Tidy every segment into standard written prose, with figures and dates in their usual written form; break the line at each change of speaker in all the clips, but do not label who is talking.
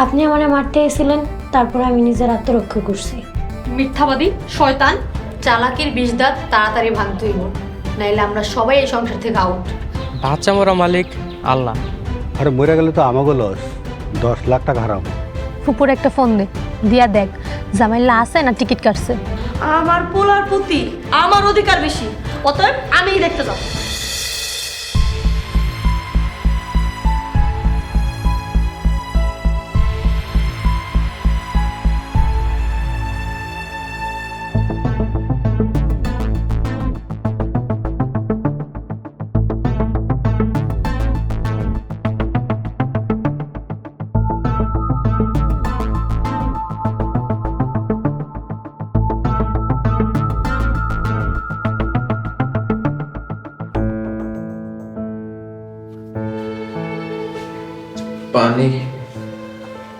আপনি আমারে মারতে এসেছিলেন, তারপর আমি নিজের আত্মরক্ষা করছি।
মিথ্যাবাদী শয়তান, চালাকির বিষ দাঁত তাড়াতাড়ি ভাঙতে হইব, নাইলে আমরা সবাই এই সংসার থেকে আউট।
বাচ্চা মরা মালিক আল্লাহ।
আরে মরে গেলে তো আমাকে লস, 10 লাখ টাকা হারাম।
ফুপুর একটা ফোন দে, দিয়া দেখ জামাইলা আছে না টিকিট কাটছে।
আমার পোলার প্রতি আমার অধিকার বেশি, অতএব আমিই দেখতে যাব।
পানি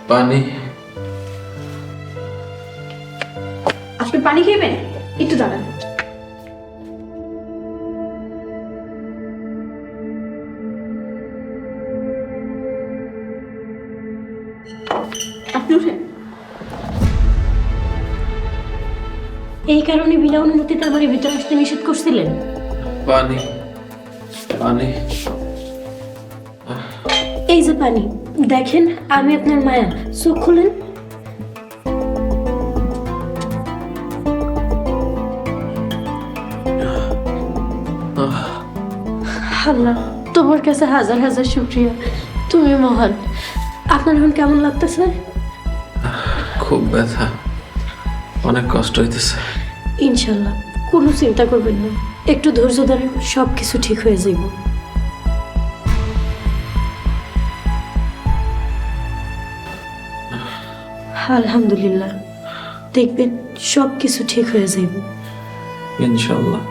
পানি।
আপনি পানি খেবেন? একটু দাঁড়ান। আপনি উঠেন।
এই কারণে বিনা অনুমতিতে আমার ভিতরে আসতে নিষেধ করছিলেন?
পানি পানি।
এই যে পানি, দেখেন আমি আপনার মায়া, চোখ খুলেন। আল্লাহ, তোমার কাছে হাজার হাজার শুকরিয়া, তুমি মহান। আপনার এখন কেমন লাগতেছে?
খুব ব্যথা, অনেক কষ্ট হইতেছে।
ইনশাল্লাহ, কোনো চিন্তা করবেন না, একটু ধৈর্য ধরেন, সব কিছু ঠিক হয়ে যাইব। আলহামদুলিল্লাহ, দেখবেন সব কিছু ঠিক হয়ে যাইব
ইনশাল্লাহ।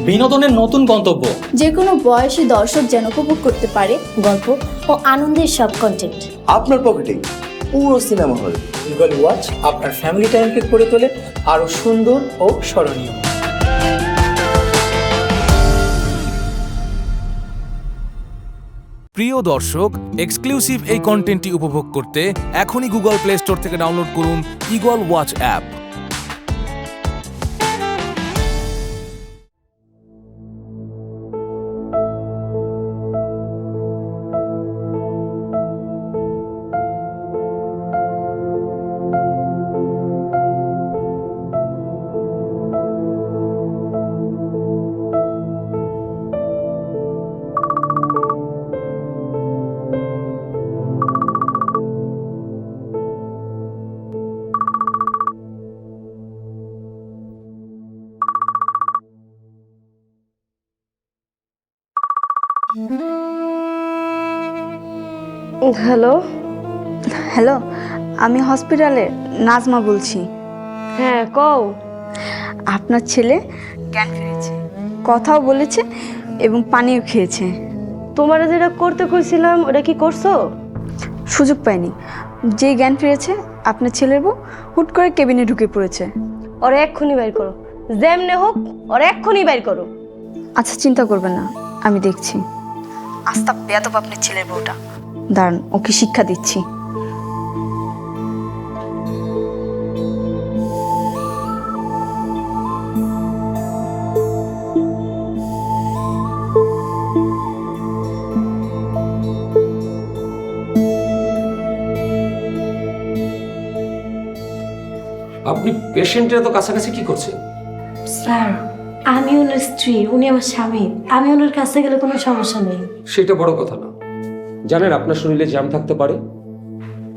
বিনোদনের নতুন গন্তব্য,
যে কোনো বয়সী দর্শক যেন উপভোগ করতে পারে
গল্প ও আনন্দের সব কন্টেন্ট
আপনার পকেটে পুরো সিনেমা হল।
গুগল ওয়াচ আপনার ফ্যামিলি টাইমকে করে তোলে আরো সুন্দর ও স্মরণীয়।
প্রিয় দর্শক, এক্সক্লুসিভ এই কন্টেন্টটি উপভোগ করতে এখনই গুগল প্লে স্টোর থেকে ডাউনলোড করুন eagle watch app.
Hello.
Hello, আমি হসপিটালে নাজমা বলছি।
হ্যাঁ, কও।
আপনার ছেলে জ্ঞান ফিরেছে, কথাও বলেছে এবং পানিও খেয়েছে।
তোমারা যেটা করতে কইছিলাম ওটা কি করছো?
সুযোগ পাইনি। যে জ্ঞান ফিরেছে আপনার ছেলের বউ হুট করে কেবিনে ঢুকে পড়েছে।
ওরা এক্ষুনি বাইর করো, যেমনে হোক ওরা এক্ষুনি বাইর করো।
আচ্ছা, চিন্তা করবেন না, আমি দেখছি। আস্তা বেয়াদব আপনার ছেলের বউটা, দাঁড়ান ওকে শিক্ষা দিচ্ছি।
আপনি পেশেন্টের এত কাছাকাছি কি করছেন?
স্যার, আমি ওনার স্ত্রী, উনি আমার স্বামী, আমি ওনার কাছে গেলে কোনো সমস্যা নেই।
সেটা বড় কথা না। জানেন আপনার শরীরে জ্যাম থাকতে পারে,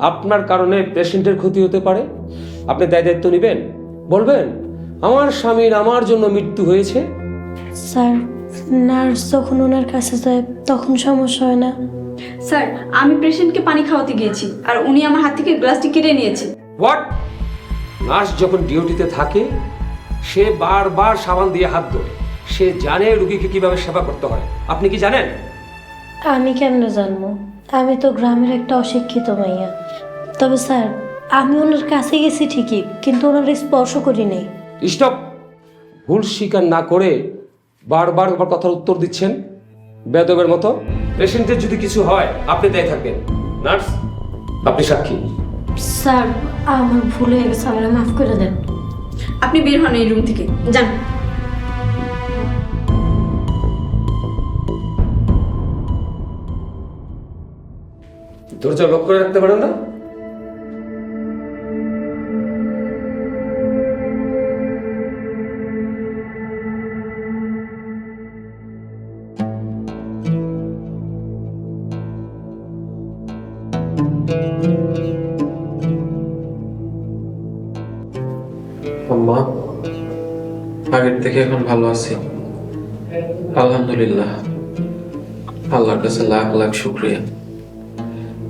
আপনার কারণে পেশেন্টের ক্ষতি হতে পারে, আপনি দায়িত্ব নেবেন? বলবেন আমার স্বামীর আমার জন্য মৃত্যু হয়েছে?
স্যার, নার্স যখন ওনার কাছে যায় তখন সমস্যা হয় না?
স্যার, আমি পেশেন্টকে পানি খাওয়াতে গিয়েছি আর উনি আমার হাত থেকে গ্লাসটি কেড়ে নিয়েছে।
হোয়াট? নার্স যখন ডিউটিতে থাকে সে বারবার সাবান দিয়ে হাত ধোয়, সে জানে রুগীকে কিভাবে সেবা করতে হয়। আপনি কি জানেন?
আমি কেমনে জানবো? আমি তো গ্রামের একটা অশিক্ষিত মাইয়া। তবে স্যার, আমি ওনার কাছে গেছি ঠিকই, কিন্তু ওনার স্পর্শ করি নাই।
স্টপ! ভুল স্বীকার না করে বারবার আমার কথার উত্তর দিচ্ছেন বেয়াদবের মতো। পেশেন্টের যদি কিছু হয় আপনি দায়ী থাকবেন। নার্স, আপনি সাক্ষী।
স্যার, আমার ভুল হয়ে গেছে, আমার মাফ করে দেন।
আপনি বের হন এই রুম থেকে, যান।
দরজা লক করে রাখতে পারেন না?
আম্মা, আগের থেকে এখন ভালো আছি, আলহামদুলিল্লাহ। আল্লাহর কাছে লাখ লাখ শুকরিয়া।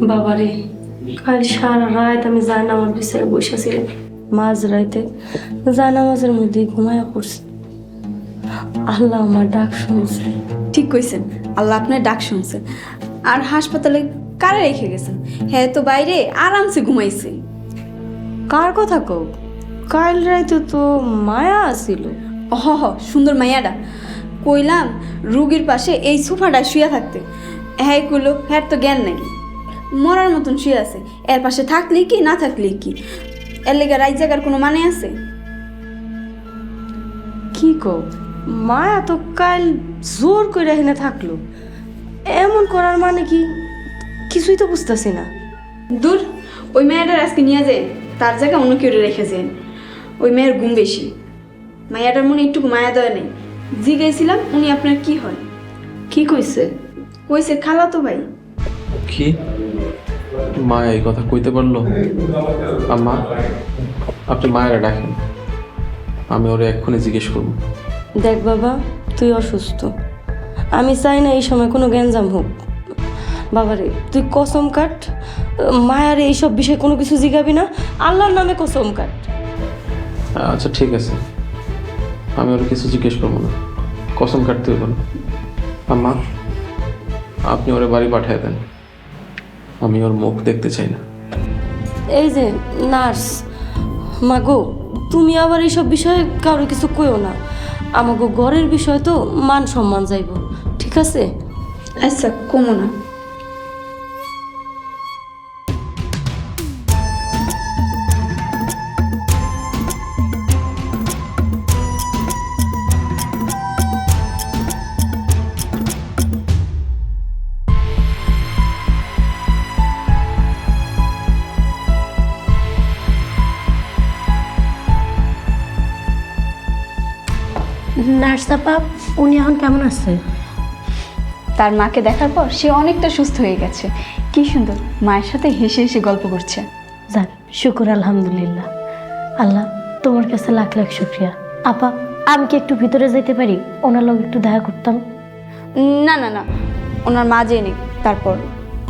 বাবারে, কাল সারা রাত আমি জায়নামাজ বিছানায় বসেছিলাম। মাঝ রাইতে জায়নামাজের মধ্যে ঘুমায়া পড়ছি। আল্লাহ আমার ডাক শুনছে।
ঠিক কইছেন, আল্লাহ আপনার ডাক শুনছে। আর হাসপাতালে কারে রেখে গেছেন? হ্যাঁ, তো বাইরে আরামসে ঘুমাইছে।
কার কথা কও? কাল রাইতে তো মায়া আসিল।
হ হ, সুন্দর মাইয়াডা। কইলাম রুগীর পাশে এই সোফাটা শুয়ে থাকতে। হ্যাঁ কইলো, হ্যাঁ তো জ্ঞান নাই, মরার মতন শুয়ে আছে। এর পাশে থাকলে কি না থাকলে কি? এর লেগে রাইত জাগার কোনো মানে আছে?
কি কও? মায়া তো কাল জোর করে এখানে থাকলো। এমন করার মানে কি? কিছুই তো বুঝতেছি না।
দূর, ওই মেয়েটার আজকে নিয়ে যায়, তার জায়গায় অন্য কেউ রেখেছেন। ওই মেয়ের ঘুম বেশি। মায়াটার মনে একটুকু মায়া দেওয়া নেই। জিজ্ঞাসিলাম উনি আপনার কি হয়?
কি কইছে?
কইছে খালা তো ভাই।
কি মা এই কথা কইতে পারলো? আম্মা, আপনি মায়েরা ডাকেন, আমি ওরে এক্ষুনি জিজ্ঞেস করবো।
দেখ বাবা, তুই অসুস্থ। আমি চাই না এই সময় কোনো গ্যাঞ্জাম হোক। বাবারে, তুই কসম কাট, মায়ারে এইসব বিষয়ে কোনো কিছু জিগাবি না। আল্লাহর নামে কসম কাট।
আচ্ছা ঠিক আছে, আমি ওর কিছু জিজ্ঞেস করবো না, কসম কাটতে হইব না। আম্মা, আপনি ওরে বাড়ি পাঠিয়ে দেন, আমি ওর মুখ দেখতে চাই না।
এই যে নার্স, মাগো, তুমি আবার এইসব বিষয়ে কারো কিছু কইও না। আমাগো ঘরের বিষয় তো, মান সম্মান যাইব, ঠিক আছে?
আচ্ছা, কমো না।
নার্স আপা, উনি এখন কেমন আছে?
তার মাকে দেখার পর সে অনেকটা সুস্থ হয়ে গেছে। কি সুন্দর মায়ের সাথে হেসে হেসে গল্প করছে।
যাক, শুকুর আলহামদুলিল্লাহ। আল্লাহ, তোমার কাছে লাখ লাখ শুকরিয়া। আপা, আমি কি একটু ভিতরে যেতে পারি? ওনার লোক একটু দেখা করতাম।
না না না, ওনার মা যেয়ে নিক তারপর।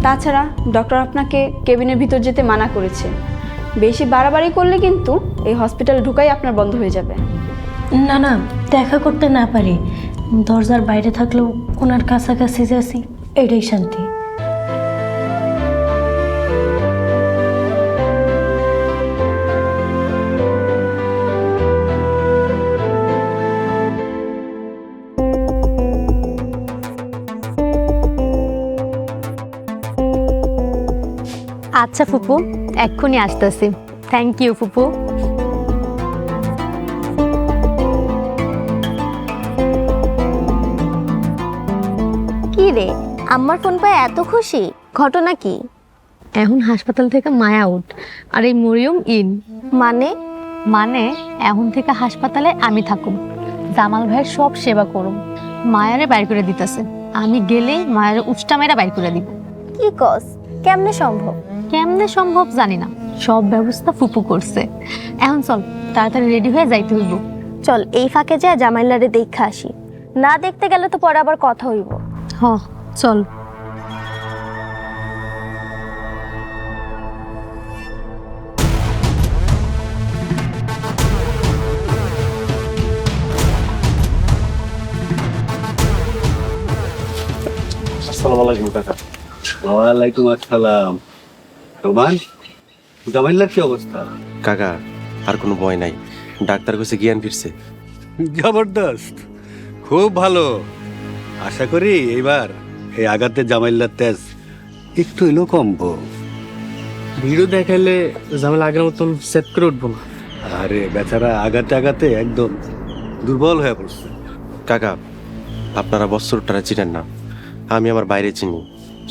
তাছাড়া ডক্টর আপনাকে কেবিনের ভিতর যেতে মানা করেছে। বেশি বাড়াবাড়ি করলে কিন্তু এই হসপিটাল ঢুকাই আপনার বন্ধ হয়ে যাবে।
না না, দেখা করতে না পারি, দরজার বাইরে থাকলেও ওনার কাছাকাছি যাচ্ছি, এটাই শান্তি।
আচ্ছা ফুপু, এক্ষুনি আসতেছি। থ্যাংক ইউ ফুপু।
কি রে, আমার ফোন পায় এত খুশি, ঘটনা কি?
এখন হাসপাতাল থেকে মায়া আউট আর এই মরিয়ম ইন।
মানে
এখন থেকে হাসপাতালে আমি থাকুম, জামাল ভাইয়ের সব সেবা করুম। মায়ারে বাইর করে দিতেছে, আমি গেলে মায়ের উষ্টা মেয়েরা বাইর করে দিব।
কি কস? কেমনে সম্ভব?
কেমনে সম্ভব জানি না, সব ব্যবস্থা ফুপু করছে। এখন চল তাড়াতাড়ি রেডি হয়ে যাইতে হইব।
চল এই ফাঁকে যায় জামাইলারে দেখে আসি, না দেখতে গেলে তো পরে আবার কথা হইব।
হ চল।
আসসালামু আলাইকুম কাকা।
ওয়ালাইকুম আসসালাম। রোমান, জামাইল্লার কি অবস্থা?
কাকা আর কোনো ভয় নাই, ডাক্তার কাছে জ্ঞান ফিরছে।
জবরদস্ত, খুব ভালো। আশা করি এইবার এই আঘাতে জামাইল্লার তেজ একটু এলো কমবো।
ভিডিও দেখাইলে ঝামেলা আগের মতন সেট করে উঠবো না।
আরে বেচারা আঘাতে আঘাতে একদম দুর্বল হয়ে পড়ছে।
কাকা আপনারা বৎসরটারা চিনেন না, আমি আমার বাইরে চিনি।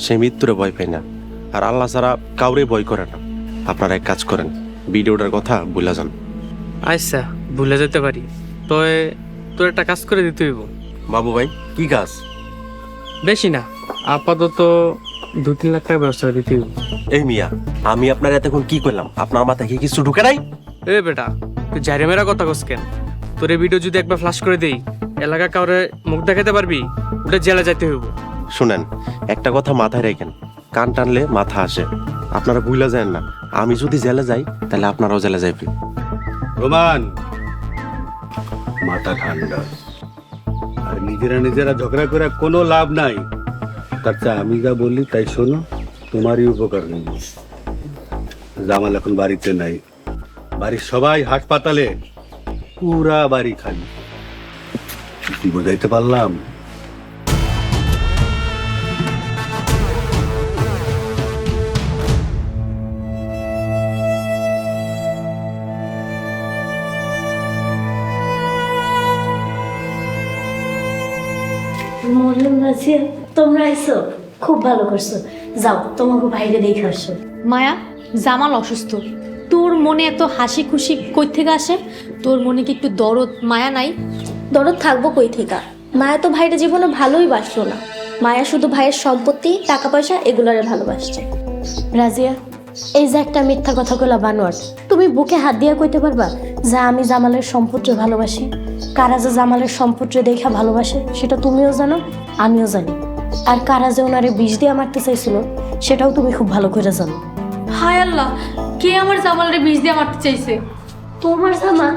সে মৃত্যুরে ভয় পাই না, আর আল্লাহ ছাড়া কাউরে ভয় করে না। আপনারা এক কাজ করেন, ভিডিওটার কথা ভুলে যান।
আচ্ছা, ভুলে যেতে পারি, তবে তোর একটা কাজ করে দিতে হইব।
বাবু ভাই, কি কাজ?
বেশি না, আপাতত 2-3 লাখ টাকা ব্যবস্থা করে দিতে হইব।
এই মিয়া, আমি আপনার এতক্ষণ কি করলাম? আপনার মাথায় কি কিছু ঢুকে নাই?
এ বেটা, তুই জারে মেরা কথা কস কেন? তোর এই ভিডিও যদি একবার ফ্লাশ করে দেই, এলাকা কাউরে মুখ দেখাতে পারবি? ওটা জেলে যাইতে হইব।
শুনেন, একটা কথা মাথায় রাখেন, কান টানলে মাথা আসে। আপনারা ভুলে যান না, আমি যদি জেলে যাই তাহলে আপনারাও জেলে যাইবেন।
রোমান, মাথা ঠান্ডা। আর নিজেরা ঝগড়া করে কোনো লাভ নাই। তার চেয়ে আমি যা বললি তাই শোনো, তোমারই উপকার নেই। জামাল এখন বাড়িতে নাই, বাড়ির সবাই হাসপাতালে, পুরা বাড়ি খালি। কি বোঝাইতে পারলাম?
মরিয়ম, রাজিয়া, তোমরা আইছো, খুব ভালো করছো। যাও তোমাকে বাইরে দেখে আসো।
মায়া, জামাল অসুস্থ, তোর মনে এত হাসি খুশি কই থেকে আসে? তোর মনে কি একটু দরদ মায়া নাই?
দরদ থাকবো কই থেকে? মায়া তো ভাইয়ের জীবনে ভালোই বাসলো না। মায়া শুধু ভাইয়ের সম্পত্তি, টাকা পয়সা এগুলারে ভালোবাসছে।
রাজিয়া, এই যে একটা মিথ্যা কথা কইলা বানোয়ার, তুমি বুকে হাত দিয়ে কইতে পারবা যে আমি জামালের সম্পত্তি ভালোবাসি? কারা যে জামালের সম্পত্তি দেখা ভালোবাসে সেটা তুমিও জানো, আমিও জানি। আর কারা যে ওনারে বিষ দিয়ে মারতে চাইছিল সেটাও তুমি খুব ভালো করে জানো।
হায় আল্লাহ, কে আমার জামালের বিষ দিয়ে মারতে চাইছে?
তোমার জামাল?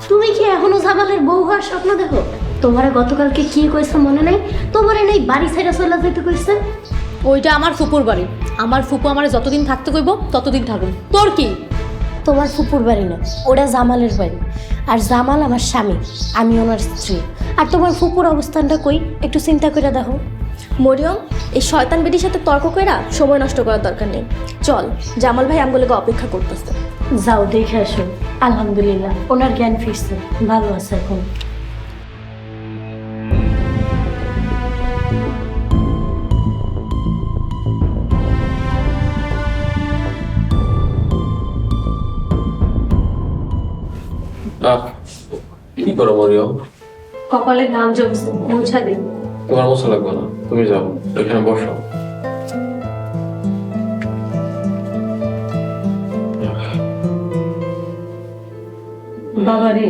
তুমি কি এখনো জামালের বউ হওয়ার স্বপ্ন দেখো? তোমারে গতকালকে কি কইছে মনে নাই? তোমারে নেই বাড়ি ছেড়ে চলে যেতে কইছে।
ওইটা আমার ফুপুর বাড়ি, আমার ফুপু আমার যতদিন থাকতে কইব ততদিন থাকুন। তোর কি?
তোমার ফুপুর বাড়ি না, ওটা জামালের বাড়ি। আর জামাল আমার স্বামী, আমি ওনার স্ত্রী। আর তোমার ফুপুর অবস্থানটা কই একটু চিন্তা করে দেখো।
মরিয়ম, এই শয়তান বেটির সাথে তর্ক কইরা সময় নষ্ট করার দরকার নেই। চল, জামাল ভাই আমগুলোকে অপেক্ষা করতেছে।
যাও দেখে আসো। আলহামদুলিল্লাহ ওনার জ্ঞান ফিরছে, ভালো আছে এখন।
কি করো মরিয়ম?
কপালে ঘাম জমছে, মুছা দিন।
তোমার মশা লাগবে না, তুমি যাও, এখানে বসো।
বাবারে,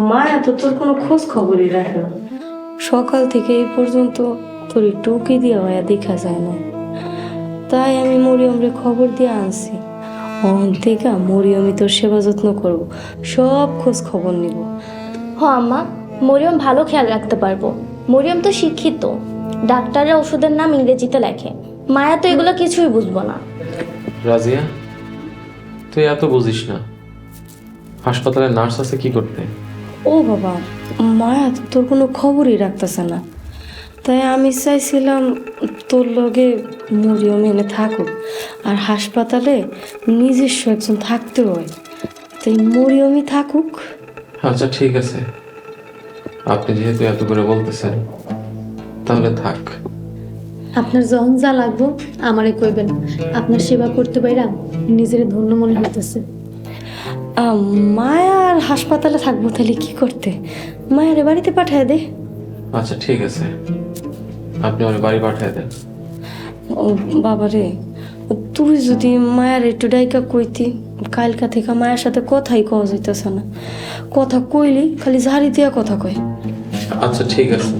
মায়া তো তোর কোনো খোঁজ খবরই রাখে না। সকাল থেকে এই পর্যন্ত তোর টুকি দিয়ে মায়া দেখা যায় না। তাই আমি মরিয়মরে খবর দিয়ে আনছি। দেখা মরিয়মই তোর সেবা যত্ন করবো, সব খোঁজ খবর নিব।
হ আম্মা, মরিয়ম ভালো খেয়াল রাখতে পারবো। মরিয়ম তো শিক্ষিত, ডাক্তাররা ওষুধের নাম ইংরেজিতে লেখে। মায়া তো এগুলো কিছুই বুঝবো না।
রাজিয়া, তুই এত বুঝিস না। হাসপাতালে নার্স আছে কি করতে?
ও বাবা, মায়া তো তোর কোনো খবরই রাখতেছে না। তাই আমি চাইছিলাম তোর লগে মরিয়ম এনে থাকুক, আর হাসপাতালে নিজস্ব একজন থাকতে হয়, তাই মরিয়মই থাকুক।
আচ্ছা ঠিক আছে, আপনি যেহেতু এত করে বলতেছেন তাহলে থাক।
আপনার যখন যা লাগবো আমারে কইবেন। আপনার সেবা করতে পাইরা নিজের ধন্য মনে হইতেছে।
মায়া আর হাসপাতালে থাকবো তাহলে কি করতে? মায়ের বাড়িতে পাঠায় দে।
আচ্ছা ঠিক আছে, আপনি আমার বাড়ি পাঠিয়ে দেন।
ও বাবারে, তুই যদি মায়ের একটু ডাইকা কইতি, কালকা থেকে মায়ের সাথে কথাই কওয়া যাইতেছে না, কথা কইলি খালি ঝাড়ি দিয়া কথা কয়।
আচ্ছা ঠিক আছে,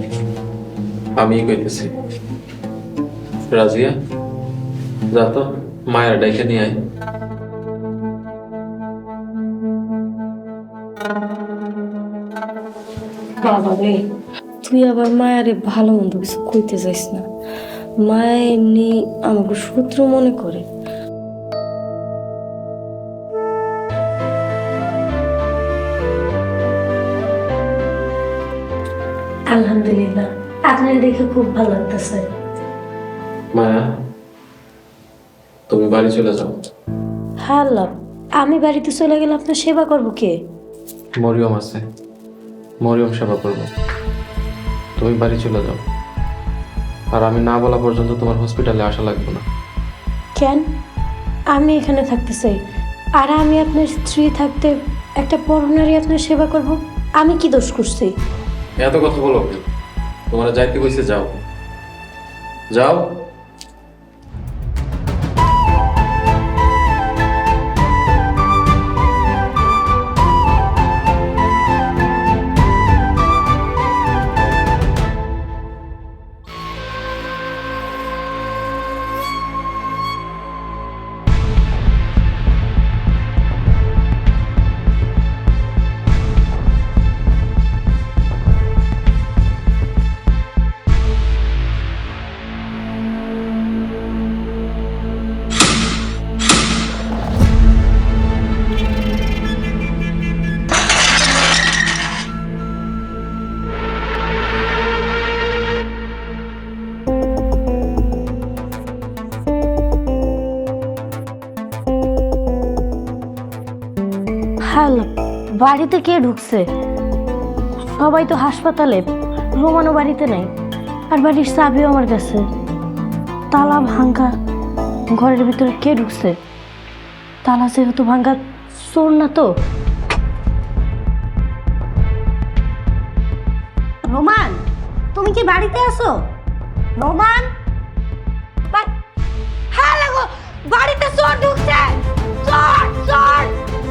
আমি কইতেছি। রাজিয়া, যা তো মায়ের ডাইকে নিয়ে আয়।
বাবা রে, তুই আবার মায়ারে ভালো মন্দ কিছু কইতে যাইস না, মায়া এমনি আমাকে শত্রু মনে করে। আলহামদুলিল্লাহ, আপনার দেখে খুব ভালো লাগতেছে।
মায়া, তুমি বাড়ি চলে যাও।
হ্যাঁ, আমি বাড়িতে চলে গেলে আপনার সেবা করবো কে?
মরিয়ম আছে, মরিয়ম সেবা করব। তুমি বাড়ি চলে যাও, আর আমি না বলা পর্যন্ত তোমার হসপিটালে আসা লাগবে না।
কেন? আমি এখানে থাকতে চাই, আর আমি আপনার স্ত্রী থাকতে একটা পরনারী আপনার সেবা করব? আমি কি দোষ করছি?
এত কথা বলো কেন? তোমরা যাইতে কইছে, যাও যাও।
হ্যালো, বাড়িতে কে ঢুকছে? সবাই তো হাসপাতালে, রোমানও বাড়িতে নেই, আর বাড়ির চাবিও আমার কাছে। তালা ভাঙ্গা, ঘরের ভিতরে কে ঢুকছে? তালা যেহেতু ভাঙ্গা, চোর না তো? রোমান, তুমি কি বাড়িতে আছো? রোমান, হ্যাঁ লাগো, বাড়িতে চোর ঢুকছে! চোর, চোর,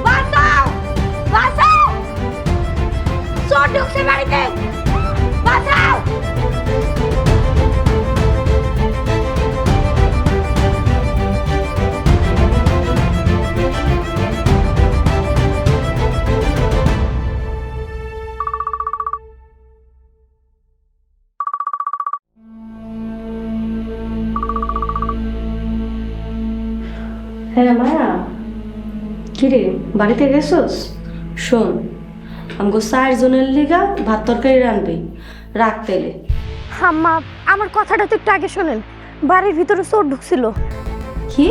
বাঁচাও, বাঁচাও! চোর ঢুকছে বাড়িতে, বাঁচাও! হ্যাঁ মায়া, কিরে বাড়িতে গেছোস? শোন, আমাকে 4 জনের লিগা ভাত তরকারি রাখবি, রাখ তেলে।
আম্মা, আমার কথাটা তো একটু আগে শোনেন। বাড়ির ভিতরে চোর ঢুকছিল।
কি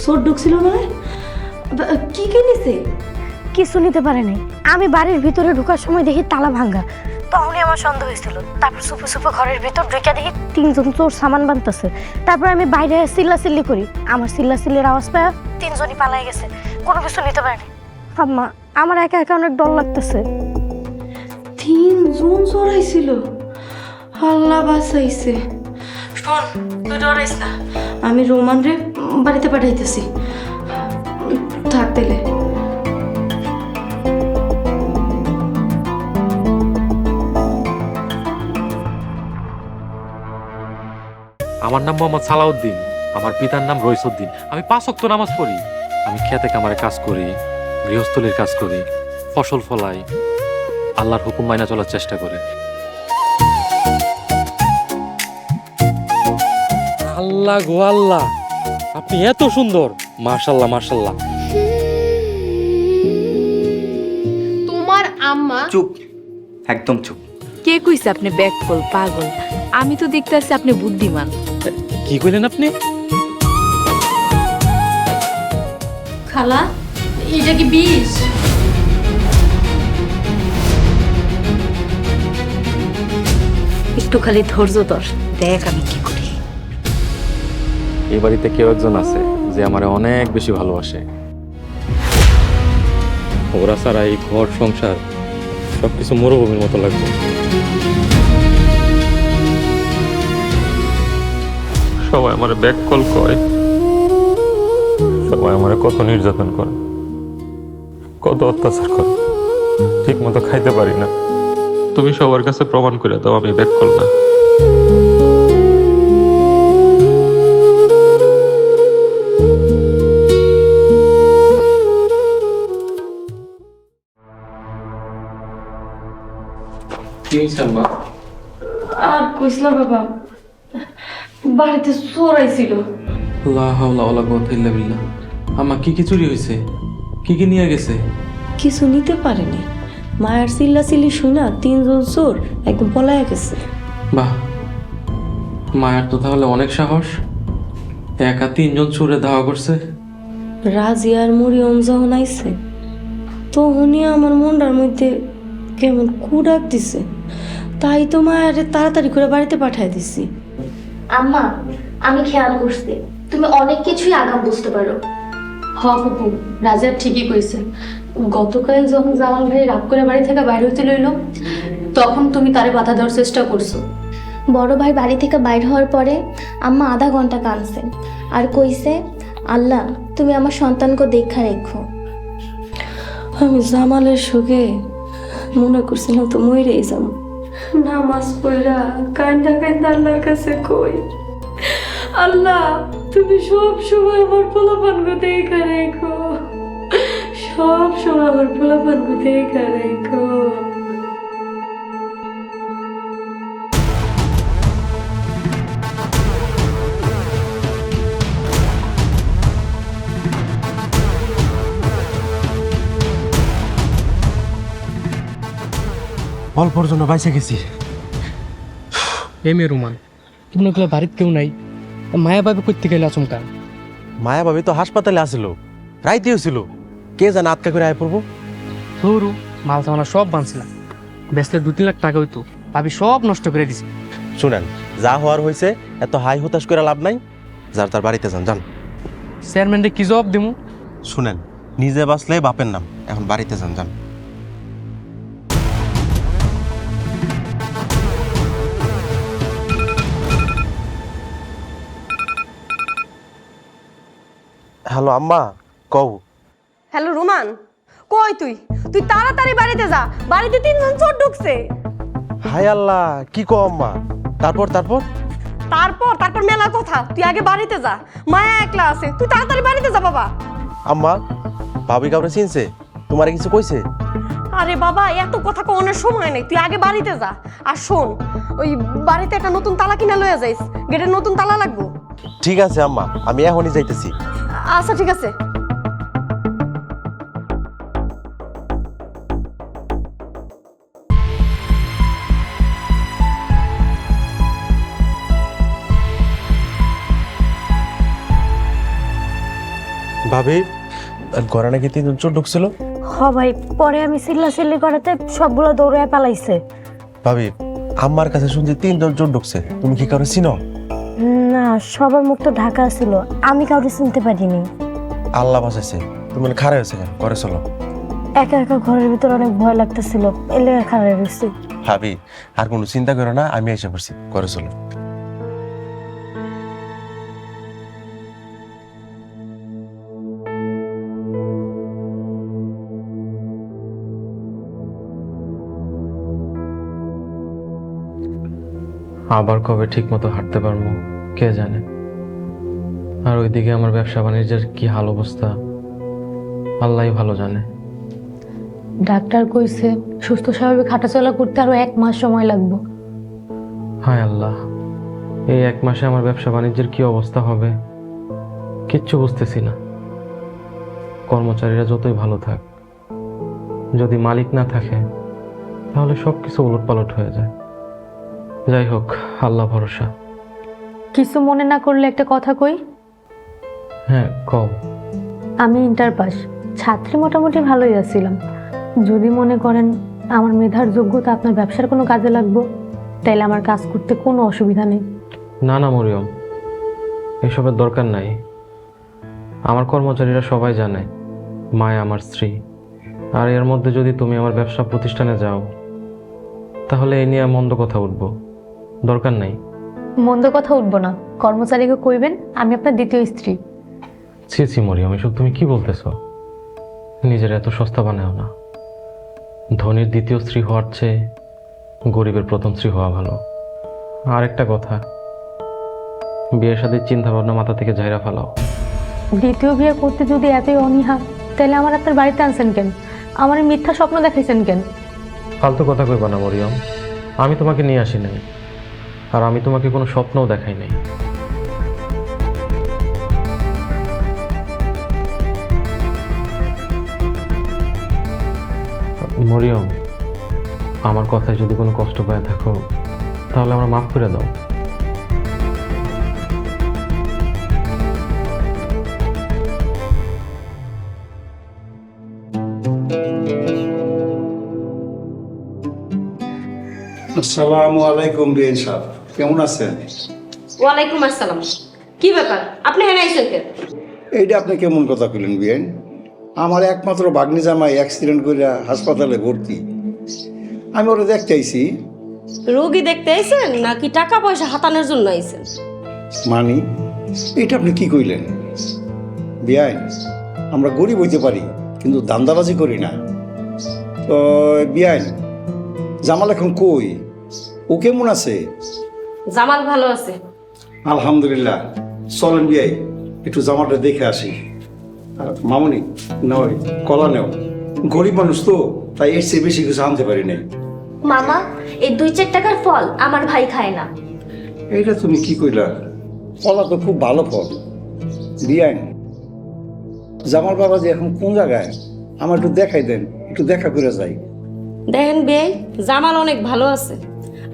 চোর ঢুকছিল? মানে কি কি নিছে?
কিছু নিতে পারে নাই। আমি বাড়ির ভিতরে ঢোকার সময় দেখি তালা ভাঙ্গা, তখনই আমার সন্দেহ হয়েছিল। তারপর সুপে সুপে ঘরের ভিতর ঢুকে দেখি 3 জন চোর সামান বানতেছে। তারপর আমি বাইরে চিল্লাচিল্লি করি, আমার চিল্লাচিল্লির আওয়াজ পায় 3 জনই পালাই গেছে, কোনো কিছু নিতে পারেনি। আম্মা, আমার একা একা অনেক ডর লাগতেছে।
3 জন চোর আইছিল? আল্লাহ বাঁচাইছে। শোন, তুই ডরাইস না, আমি রোমান রে বাড়িতে পাঠাইতেছি, থাক তেলে।
আমার নাম মোহাম্মদ সালাউদ্দিন, আমার পিতার নাম রইসউদ্দিন। আমি 5 ওয়াক্ত নামাজ পড়ি। আমি খেতে কামারে কাজ করি, গৃহস্থলীর কাজ করি, ফসল ফলাই, আল্লাহর হুকুম মাইনা চলার চেষ্টা করি। আল্লাহ গো আল্লাহ, আপনি এত সুন্দর! মাশাআল্লাহ, মাশাআল্লাহ।
তোমার আম্মা
চুপ, একদম চুপ।
কে কইছে আপনি ব্যাককল পাগল? আমি তো দেখতেছি আপনি বুদ্ধিমান।
কি কইলেন আপনি?
খালা, এটা কি বিষ?
একটু খালি ধৈর্য ধর, দেখ আমি কি করি।
এই বাড়িতে কেউ একজন আছে যে আমারে অনেক বেশি ভালোবাসে। ওরা ছাড়া এই ঘর সংসার সবকিছু মরুভূমির মতো লাগবে। সবাই আমার ব্যাক কল করে,
সবাই আমার কত নির্যাতন করে, কত অত্যাচার করে, ঠিক মতো খাইতে পারি না। তুমি সবার কাছে প্রমাণ করে দাও আমি ব্যাক কল না।
আর কইস না বাবা, বাড়িতে চোর আইছিল।
লা হাওলা ওয়ালা কুওয়াতা ইল্লা বিল্লাহ। আমা কি কি চুরি হয়েছে? কি কি নিয়ে গেছে?
কিছু নিতে পারেনি। মায়ের চিল্লাচিল্লি শুনা 3 জন চোর একদম পলায় গেছে।
বাহ, মায়ের তো তাহলে অনেক সাহস, একা 3 জন চোরে ধাওয়া করছে।
রাজি আর মরিয়ম যখন আইছে তখনই আমার মনটার মধ্যে কেমন কুডাক দিছে, তাই তো মায়ের তাড়াতাড়ি করে বাড়িতে পাঠায় দিছি।
আম্মা, আমি খেয়াল করছি তুমি অনেক কিছুই আগাম বুঝতে পারো।
হ ফুপু, রাজা ঠিকই কইছে। গতকাল যখন জামাল ভাই রাগ করে বাড়ি থেকে বাইরে হইতে লইল, তখন তুমি তারে বাধা দেওয়ার চেষ্টা করছো।
বড় ভাই বাড়ি থেকে বাইর হওয়ার পরে আম্মা আধা ঘন্টা কাঁদছে আর কইছে, আল্লাহ তুমি আমার সন্তানকে দেখা রেখো।
আমি জামালের সুখে মনে করছিলাম তো মরেই যাবো। নামাজ পড়া কান্দা কান্দা আল্লাহর কাছে কই, আল্লাহ তুমি সব সময় আমার পোলাপানকে দেখা রেখো, সব সময় আমার পোলাপানকে দেখা রেখো।
অল্পর জন্য বাইসে গেছি।
এ মেয়ে রুমান, তুমি ওগুলো বাড়িতে কেউ নাই, মায়া ভাবে করতে গেলে আচমকা।
মায়া ভাবি তো হাসপাতালে আসিল, রাইতেও ছিল, কে জানে আটকা করে আয় পড়বো।
সরু মাল সামানা সব বানছিলাম, বেচলে 2-3 লাখ টাকা হইতো, ভাবি সব নষ্ট করে দিছে।
শুনেন, যা হওয়ার হয়েছে এত হাই হতাশ করে লাভ নাই, যার তার বাড়িতে যান। যান
চেয়ারম্যানরে কি জবাব দেবো?
শুনেন, নিজে বাঁচলে বাপের নাম, এখন বাড়িতে যান। যান। হ্যালো আম্মা, কও।
হ্যালো রোমান, কই তুই? তুই তাড়াতাড়ি বাড়িতে যা, বাড়িতে 3 জন চোর ঢুকছে।
হাই আল্লাহ, কি কও আম্মা? তারপর তারপর
তারপর তারপর মেলা কথা, তুই আগে বাড়িতে যা, মায়া একলা আছে, তুই তাড়াতাড়ি বাড়িতে যা বাবা।
আম্মা, ভাবি কাউরে চিনছে? তোমারে কিছু কইছে?
আরে বাবা, এত কথা কোনের সময় নেই, তুই আগে বাড়িতে যা। আর শোন, ওই বাড়িতে একটা নতুন তালা কিনা লইয়া যাইস, গেটের নতুন তালা লাগবো।
ঠিক আছে আম্মা, আমি এখনই যাইতেছি।
আচ্ছা ঠিক আছে।
ভাবি, ঘরে নাকি 3 জন চোর ঢুকছিল?
হ ভাই, পরে আমি চিল্লাচিল্লি করাতে সবগুলো দৌড়ে পালাইছে।
ভাবি, আম্মার কাছে শুনছি 3 জন চোর ঢুকছে, তুমি কি কাউরে চিনো?
না, সবার মুখ তো ঢাকা ছিল, আমি কাউকে চিনতে পারিনি।
আল্লাহ বাঁচাইছে, তুমি খারাপ হয়েছে কেন? ঘরে চলো।
একা একা ঘরের ভিতর অনেক ভয় লাগতেছিল, এলে খারাপ হয়েছে।
ভাবি, আর কোনো চিন্তা করো না, আমি এসে পড়ছি, ঘরে চলো।
আবার কবে ঠিক মতো হাঁটতে পারবো কে জানে। আর ওইদিকে আমার ব্যবসা বাণিজ্যের কি হাল অবস্থা, আল্লাহই ভালো জানে।
ডাক্তার কইছে সুস্থ স্বাভাবিক হাঁটাচলা করতে আরো 1 মাস সময় লাগবে।
হায় আল্লাহ, এই 1 মাসে আমার ব্যবসা বাণিজ্যের কি অবস্থা হবে কিচ্ছু বুঝতেছি না। কর্মচারীরা যতই ভালো থাক, যদি মালিক না থাকে তাহলে সবকিছু উলটপালট হয়ে যায়। যাই হোক, আল্লাহ ভরসা।
কিছু মনে না করলে একটা কথা কই?
হ্যাঁ কও।
আমি ইন্টার পাস, ছাত্রী মোটামুটি ভালোই আছিলাম। যদি মনে করেন আমার মেধার যোগ্যতা আপনার ব্যবসার কোনো কাজে লাগবে, তাইলে আমার কাজ করতে কোনো অসুবিধা নেই।
না না মরিয়ম, এসবের দরকার নাই। আমার কর্মচারীরা সবাই জানে মায়া আমার স্ত্রী, আর এর মধ্যে যদি তুমি আমার ব্যবসা প্রতিষ্ঠানে যাও তাহলে এই নিয়ে মন্দ কথা উঠবো, দরকার নাই।
মন্দ কথা উঠবো না, কর্মচারীকে কইবেন আমি আপনার দ্বিতীয় স্ত্রী।
ছি ছি মরিয়ম, এসব তুমি কি বলতেছো? নিজের এত সস্তা বানাও না। ধনীর দ্বিতীয় স্ত্রী হওয়ার চেয়ে গরিবের প্রথম স্ত্রী হওয়া ভালো। আর একটা কথা, বিয়ের সাথে চিন্তা ভাবনা মাথা থেকে ঝাইরা ফেলাও।
দ্বিতীয় বিয়ে করতে যদি এতই অনীহা, তাহলে আমার আপনার বাড়িতে আনছেন কেন? আমার এই মিথ্যা স্বপ্ন দেখাইছেন কেন?
ফালতু কথা কইবা না মরিয়ম, আমি তোমাকে নিয়ে আসি নাই, আর আমি তোমাকে কোনো স্বপ্নও দেখাই নাই। মরিয়ম, আমার কথায় যদি কোনো কষ্ট পায় থাকো তাহলে আমরা মাফ করে দাও।
আসসালামু আলাইকুম বিআইন সাহেব, কেমন আছেন?
ওয়ালাইকুম আসসালাম। কি ব্যাপার, আপনি হেন আইছেন কেন?
এইটা আপনি কেমন কথা কইলেন বিআইন? আমার একমাত্র ভাগ্নি জামাই অ্যাক্সিডেন্ট করে হাসপাতালে ভর্তি, আমি ওরা দেখতে আইছি।
রোগী দেখতে আইছেন নাকি টাকা পয়সা হাতানোর জন্য আইছেন?
মানি, এটা আপনি কি কইলেন? বিআইন, আমরা গরিব হইতে পারি কিন্তু দান্দাবাজি করি না। তো বিআইন, জামাল এখন কই? ও কেমন আছে?
জামাল ভালো আছে
আলহামদুলিল্লাহ। চলেন বিআই, একটু জামাটা দেখে আসি। আর মামনি, নয় কলা নেও, গরিব মানুষ তো, তাই এর চেয়ে বেশি কিছু আনতে পারি নাই।
মামা, এই 2-4 টাকার ফল আমার ভাই খায় না।
এইটা তুমি কি কইলা? কলা তো খুব ভালো ফল। বিআইন, জামাল বাবা যে এখন কোন জায়গায়, আমার একটু দেখাই দেন, একটু দেখা করে যাই।
দেখেন বেই, জামাল অনেক ভালো আছে,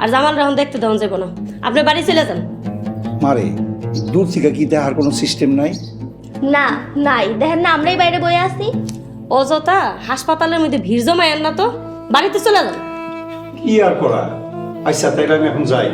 আর জামাল এখন দেখতে দেওয়া যাবো না। আপনি বাড়ি চলে যান।
মারে, দূর থেকে কি দেখার কোনো সিস্টেম নাই?
না, নাই। দেখেন না, আমরাই বাইরে বয়ে আছি।
অযথা হাসপাতালের মধ্যে ভিড় জমায়েন না তো, বাড়িতে চলে যান।
কি আর করা? আচ্ছা, তাইলে আমি এখন যাই।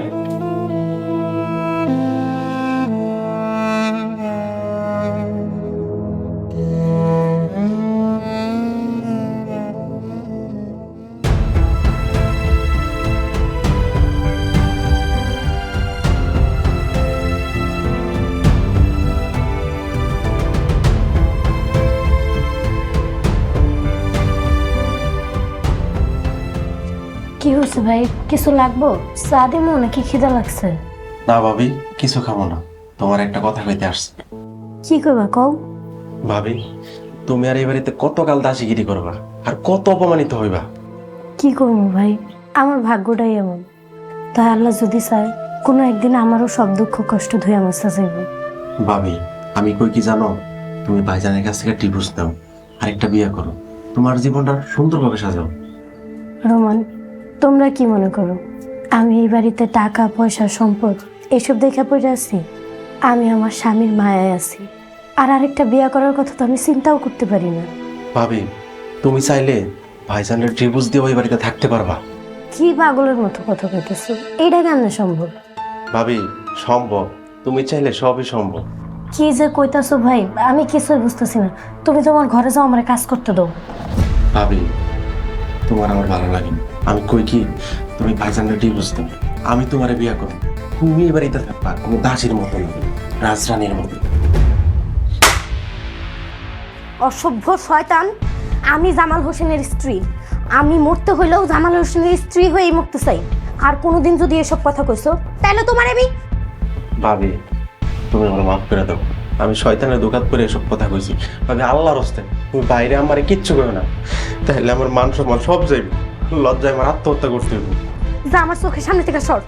কি হয়েছে ভাই, কিছু লাগবো? চা দিমো নাকি খিদা লাগছে?
না ভাবি, কিছু খাবো না, তোমার একটা কথা কইতে আসছি।
কি কইবা কও?
ভাবি, তুমি আর এই বাড়িতে কতকাল দাসিগিরি করবা আর কত অপমানিত হইবা?
কি করবো ভাই, আমার ভাগ্যটাই এমন। তাই আল্লাহ যদি চায় কোনো একদিন আমারও সব দুঃখ কষ্ট ধুয়ে মুছা যাইব।
ভাবি, আমি কই কি জানো, তুমি ভাইজানের কাছ থেকে ডিভোর্স নাও আর একটা বিয়ে করো, তোমার জীবনটা সুন্দরভাবে সাজাও।
রোমান, তোমরা কি মনে করো আমি এই বাড়িতে টাকা পয়সা সম্পদ এসব দেখে পড়ে আছি? আমি আমার স্বামীর মায়ায় আছি, আর আরেকটা বিয়ে করার কথা তো আমি চিন্তাও করতে পারি না।
ভাবি, তুমি চাইলে ভাইজানের ডিভোর্স দিয়ে ওই বাড়িতে থাকতে পারবা।
কি পাগলের মতো কথা কইতেছো? এইটা কেমনে সম্ভব?
ভাবি, সম্ভব, তুমি চাইলে সবই সম্ভব।
কি যে কইতাছো ভাই, আমি কিছুই বুঝতেছি না। তুমি তোমার ঘরে যাও, আমার কাজ করতে দাও।
ভাবি, তোমার আমার ভালো লাগে, আমি কই কি তুমি ভাইজানের ডিভোর্স দাও, আমি তোমারে বিয়ে করব, তুমি এই বাড়িতে থাকবা কোনো দাসীর মতো না, রাজরানীর মতো।
অসভ্য শয়তান, আমি জামাল হোসেনের স্ত্রী। আমি মরতে হইলেও জামাল হোসেনের স্ত্রী হয়েই মরতে চাই। আর কোনোদিন যদি এসব কথা কইছো তাহলে তোমার আমি।
ভাবি, তুমি আমার মাফ করে দাও, আমি শয়তানের দোকাত করে এসব কথা কইছি। ভাবি, আল্লাহর হস্তে তুমি বাইরে আমারে কিচ্ছু করো না, তাহলে আমার মান সম্মান সব যাইবে, লজ্জায় আমার আত্মহত্যা করতে হইব।
যা আমার চোখের সামনে থেকে সর।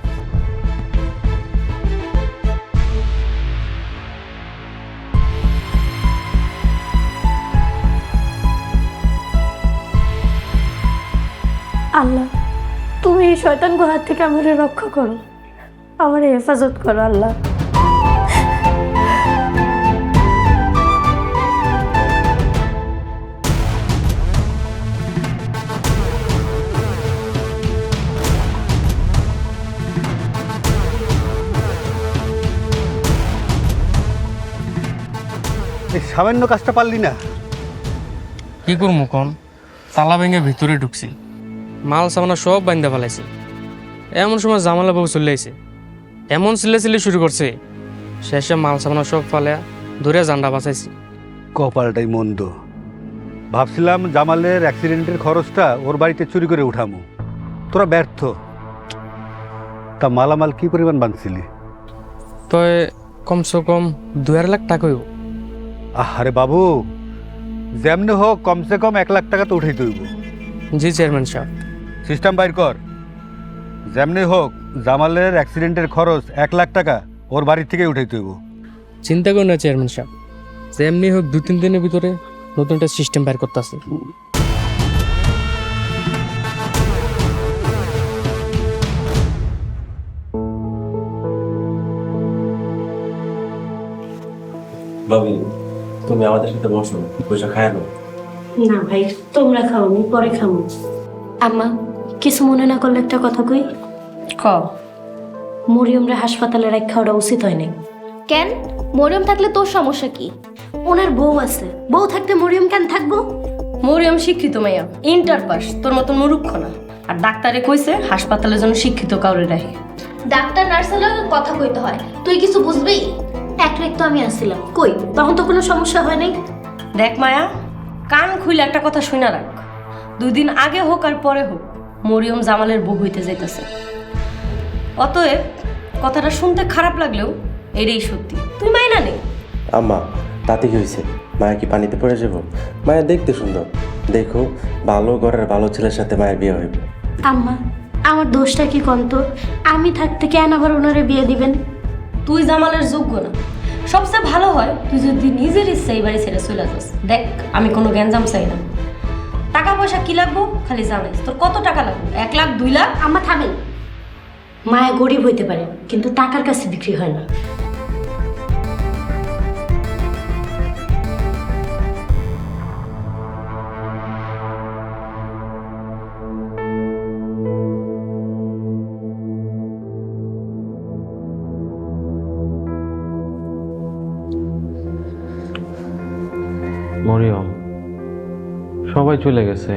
আল্লাহ, তুমি এই শয়তান গুহার থেকে আমারে রক্ষা করো, আমারে হেফাজত করো আল্লাহ।
সামান্য কাজটা পারলি না?
কি করবো কোন, তালা ভেঙে ভিতরে ঢুকছি, মাল সামানা সব বান্ধা ফেলাইছে। এমন সময় জামালা বাবু চলে আইছে, এমন চিল্লাচিল্লি শুরু করছে, শেষে মাল সামানা সব ফালে ধরে জান্ডা বাঁচাইছি।
কপালটাই মন্দ। ভাবছিলাম জামালের অ্যাক্সিডেন্টের খরচটা ওর বাড়িতে চুরি করে উঠামো, তোরা ব্যর্থ। তা মালামাল কি পরিমাণ বাঁধছিলি?
তো কমসে কম 2.5 লাখ টাকা হইব।
আরে বাবু, যেমনি হোক কমসে কম 1 লাখ টাকা তো উঠাই তুইব।
জি চেয়ারম্যান সাহেব।
সিস্টেম বাইর কর, যেমনি হোক জামালের অ্যাক্সিডেন্টের খরচ 1 লাখ টাকা ওর বাড়ির থেকে উঠাই তুইব।
চিন্তা করুন না চেয়ারম্যান সাহেব, যেমনি হোক 2-3 দিনের ভিতরে নতুন একটা সিস্টেম বাইর করতে আছে।
বাবু, তুমি আমাদের সাথে বসো, বসে খায় না।
না ভাই, তোমরা খাও, আমি পরে খাবো। আম্মা, কিছু মনে না করলে একটা কথা কই। ক মরিয়মরে হাসপাতালে রাখা ওটা উচিত হয় নাই।
কেন? মরিয়ম থাকলে তোর সমস্যা কি?
ওনার বউ আছে, বউ থাকতে মরিয়ম কেন থাকবো?
মরিয়ম শিক্ষিত মাইয়া, ইন্টার পাস, তোর মতন মূর্খ না। আর ডাক্তারে কইছে হাসপাতালের জন্য শিক্ষিত কাউরে রাখে।
ডাক্তার নার্সের লগে কথা কইতে হয়, তুই কিছু বুঝবি?
এক রেখ তো আমি আসছিলাম, কই তখন তো কোনো সমস্যা হয় নাই।
দেখ মায়া, কান খুলে একটা কথা শুনে রাখ, 2 দিন আগে হোক আর পরে হোক মরিয়ম জামালের বউ হইতে যাইতেছে। অতএব কথাটা শুনতে খারাপ লাগলেও এটাই সত্যি, তুই মাইনা নে।
আম্মা, তাতে কি হয়েছে? মায়া কি পানিতে পড়ে যাব? মায়া দেখতে সুন্দর, দেখো ভালো ঘরের ভালো ছেলের সাথে মায়ের বিয়ে হইব।
আম্মা, আমার দোষটা কি কন্ত? আমি থাকতে কেন আবার ওনারে বিয়ে দিবেন?
তুই জামালের যোগ্য না। সবচেয়ে ভালো হয় তুই যদি নিজের ইচ্ছা এই বাড়ি ছেড়ে চলে যাস। দেখ, আমি কোনো গ্যাঞ্জাম চাই না। টাকা পয়সা কি লাগবো খালি জানাইস। তোর কত টাকা লাগবে? 1 লাখ 2 লাখ?
আম্মা থামেন। মায়া গরিব হইতে পারে, কিন্তু টাকার কাছে বিক্রি হয় না।
মরিয়ম, সবাই চলে গেছে,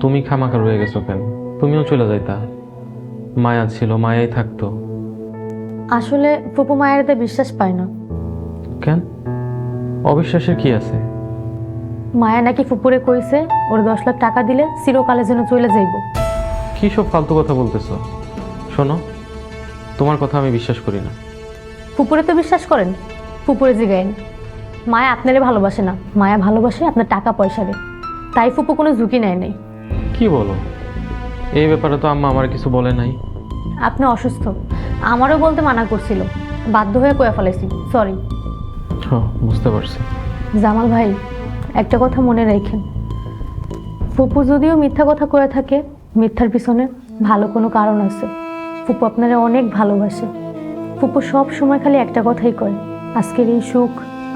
তুমি খামাখা রয়ে গেছো কেন? তুমিও চলে যাইতা। মায়া ছিল, মায়াই থাকতো।
আসলে ফুপু মায়েরতে বিশ্বাস পায় না।
কেন? অবিশ্বাসের কি আছে?
মায়া নাকি ফুপুরে কইছে ওর 10 লাখ টাকা দিলে চিরকালে যেন চলে যাইব।
কি সব ফালতু কথা বলতেছো? শোনো, তোমার কথা আমি বিশ্বাস করি না।
ফুপুরে তো বিশ্বাস করেন, ফুপুরে জিগায়েন। মায়া আপনারে ভালোবাসে না, মায়া ভালোবাসে আপনার টাকা পয়সারে। তাই ফুপু কোনো ঝুঁকি নেয় নাই।
কি বলো? এই ব্যাপারে তো আম্মা আমার কিছু বলে নাই।
আপনি অসুস্থ, আমারও বলতে মানা করছিল, বাধ্য হয়ে কয়ে ফেলেছি, সরি।
হ্যাঁ, বুঝতে পারছি।
জামাল ভাই, একটা কথা মনে রাখেন, ফুপু যদিও মিথ্যা কথা কয়ে থাকে, মিথ্যার পিছনে ভালো কোনো কারণ আছে। ফুপু আপনারা অনেক ভালোবাসে। ফুপু সব সময় খালি একটা কথাই কয়, আজকের এই সুখ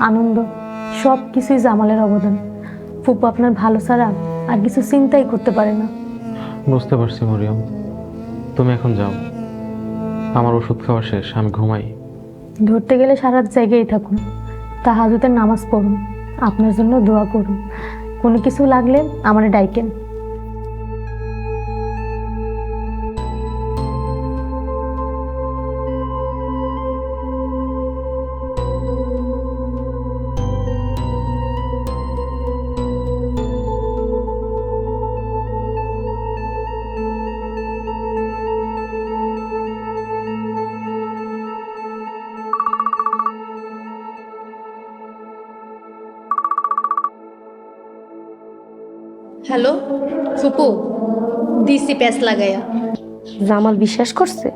আনন্দ সব কিছুই জামালের অবদান। ফুপু আপনার ভালো ছাড়া আর কিছু চিন্তাই করতে পারে না।
বুঝতে পারছি মরিয়ম, তুমি এখন যাও, আমার ওষুধ খাওয়া শেষ, আমি ঘুমাই।
ধরতে গেলে সারা জায়গায় থাকুন, তাহাজ্জুদের নামাজ পড়ুন, আপনার জন্য দোয়া করুন, কোনো কিছু লাগলে আমার ডাইকেন।
হ্যালো ফুপু, দিছি প্যাচ লাগাইয়া।
জামাল বিশ্বাস করছে?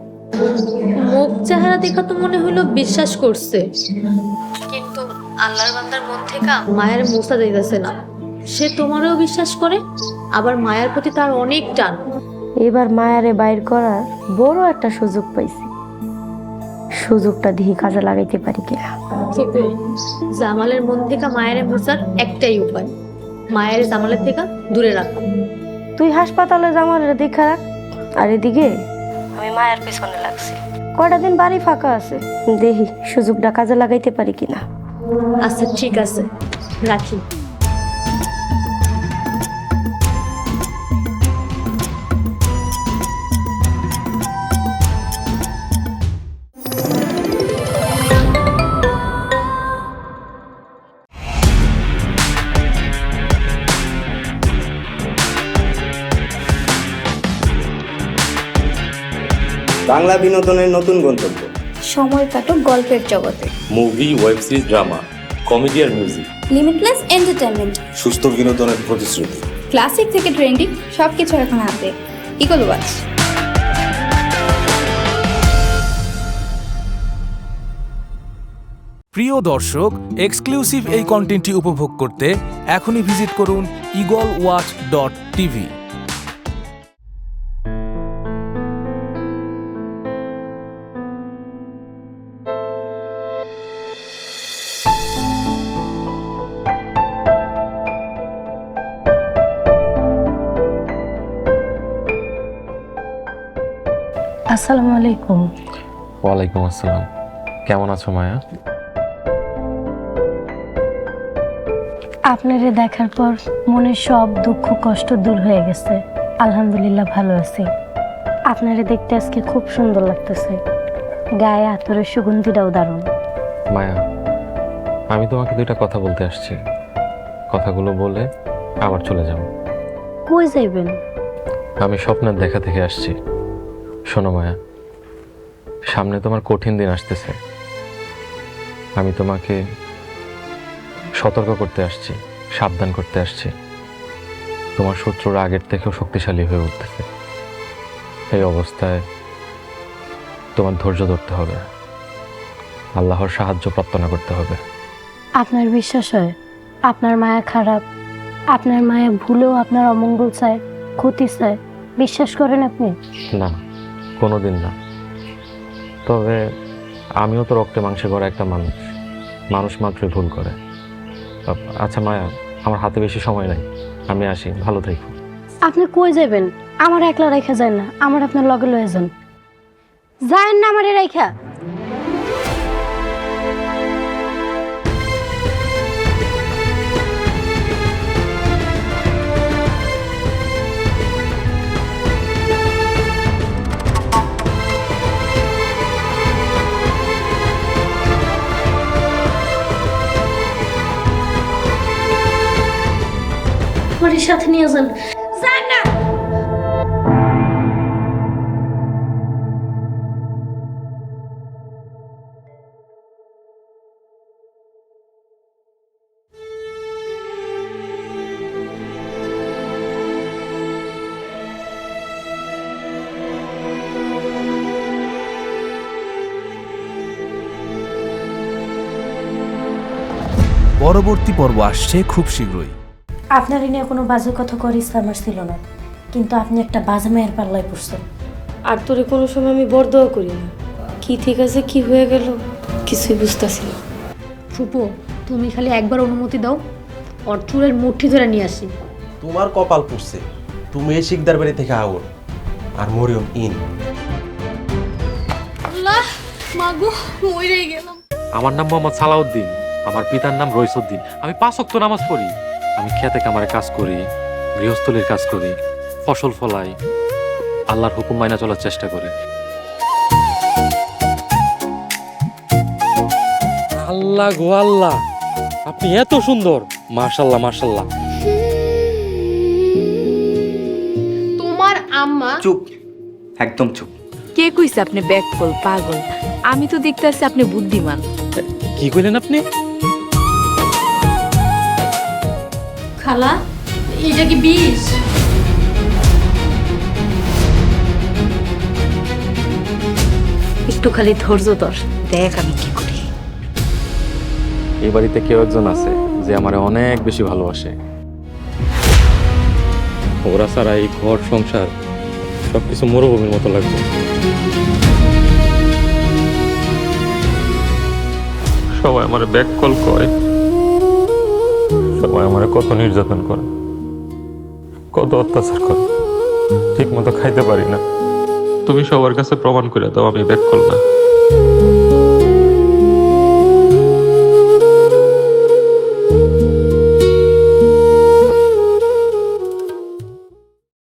মুখ চেহারা দেখা তো মনে হলো বিশ্বাস করছে, কিন্তু আল্লাহর বান্দার মন থেকে মায়ের মোছা যাইতেছে না। সে তোমারও বিশ্বাস করে, আবার মায়ের প্রতি তার অনেক টান।
এবার মায়ারে বাইর করার বড় একটা সুযোগ পাইছি, সুযোগটা দিয়ে কাজে লাগাইতে পারি কিনা।
ফুপু, জামালের মন থেকে মায়ের মোছার একটাই উপায়, মায়ের জামালের থেকে দূরে রাখো।
তুই হাসপাতালে জামালের দেখা রাখ, আর এদিকে আমি মায়ের পিছনে লাগছি। কয়টা দিন বাড়ি ফাঁকা আছে, দেখি সুযোগটা কাজে লাগাইতে পারি কিনা।
আচ্ছা ঠিক আছে, রাখি।
বাংলা বিনোদনের নতুন গন্তব্য।
সময় কাটুক গল্পের জগতে।
Movie, web series, drama, comedy আর মিউজিক।
Limitless entertainment.
সুস্থ বিনোদনের প্রতিশ্রুতি।
ক্লাসিক থেকে ট্রেন্ডিং সবকিছু এখন হাতে। Eagle Watch.
প্রিয় দর্শক, এক্সক্লুসিভ এই কন্টেন্টটি উপভোগ করতে এখনই ভিজিট করুন eagleWatch.tv।
আসসালামু আলাইকুম।
ওয়ালাইকুম আসসালাম। কেমন আছো মায়া?
আপনারে দেখার পর মনের সব দুঃখ কষ্ট দূর হয়ে গেছে। আলহামদুলিল্লাহ ভালো আছি। আপনারে দেখতে আজকে খুব সুন্দর লাগতেছে। গায়ে আতরের সুগন্ধিটাও দারুণ।
মায়া, আমি তোমাকে দুইটা কথা বলতে আসছি। কথাগুলো বলে আবার চলে যাব।
কই যাইবেন?
আমি স্বপ্নের দেখা থেকে আসছি। শোনো মায়া, সামনে তোমার কঠিন দিন আসতেছে। আমি তোমাকে সতর্ক করতে আসছি, সাবধান করতে আসছি। তোমার শত্রুরা আগের থেকেও শক্তিশালী হয়ে উঠতেছে। এই অবস্থায় তোমার ধৈর্য ধরতে হবে, আল্লাহর সাহায্য প্রার্থনা করতে হবে।
আপনার বিশ্বাস হয় আপনার মায়া খারাপ? আপনার মায়া ভুলেও আপনার অমঙ্গল চায়, ক্ষতি চায়? বিশ্বাস করেন আপনি?
না, কোনোদিন না। তবে আমিও তো রক্তে মাংসে গড়া একটা মানুষ। মানুষ মাত্রই ভুল করে। আচ্ছা মায়া, আমার হাতে বেশি সময় নাই, আমি আসি। ভালো থেকো।
আপনি কই যাবেন? আমার একলা রেখা যায় না, আমার আপনার লগে লয়ে যান। যায়েন না আমারে রেখা। আমার সাথে নিয়ে যান। যান না।
পরবর্তী পর্ব আসছে খুব শীঘ্রই।
আপনার নিয়ে কোনো বাজে কথা করার ইচ্ছা আমার ছিল না, কিন্তু আপনি একটা বাজে মেয়ের পাল্লায় পড়ছেন।
আর তোরে কোনো সময় আমি বরদোয়া করি না। কি ঠিক আছে কি হয়ে গেল কিছুই বুঝতেছি না।
ফুপু, তুমি খালি একবার অনুমতি দাও, ওর চুলের মুঠি ধরে নিয়ে আসি।
তোমার কপাল পুড়ছে, তুমি এই শিকদার বাড়ি থেকে আউট আর মরিয়ম ইন।
আল্লাহ মাগো, মরে গেলাম।
আমার নাম মোহাম্মদ সালাউদ্দিন, আমার পিতার নাম রইসুদ্দিন। আমি 5 ওয়াক্ত নামাজ পড়ি। আমি খেতে কামারে কাজ করি, গৃহস্থলীর কাজ করি, ফসল ফলাই, আল্লাহর হুকুম মাইনা চলার চেষ্টা করি। আল্লাহ গো আল্লাহ, আপনি এত সুন্দর! মাশাআল্লাহ মাশাআল্লাহ।
তোমার আম্মা
চুপ, একদম চুপ।
কে কইছে আপনি ব্যাককল পাগল? আমি তো দেখতেছি আপনি বুদ্ধিমান।
কি কইলেন আপনি?
খালা, এটা কি বিষ?
একটু খালি ধৈর্য ধর, দেখ আমি কি করি।
এই বাড়িতে কেউ একজন আছে যে আমারে অনেক বেশি ভালোবাসে। ওরা ছাড়া এই ঘর সংসার সবকিছু মরুভূমির মতো লাগবে। সবাই আমার ব্যাক কল করে, সবাই আমার কত নির্যাতন করে, কত অত্যাচার করে, ঠিক মতো খাইতে পারি না। তুমি সবার কাছে প্রমাণ করে দাও আমি ব্যাক কল না।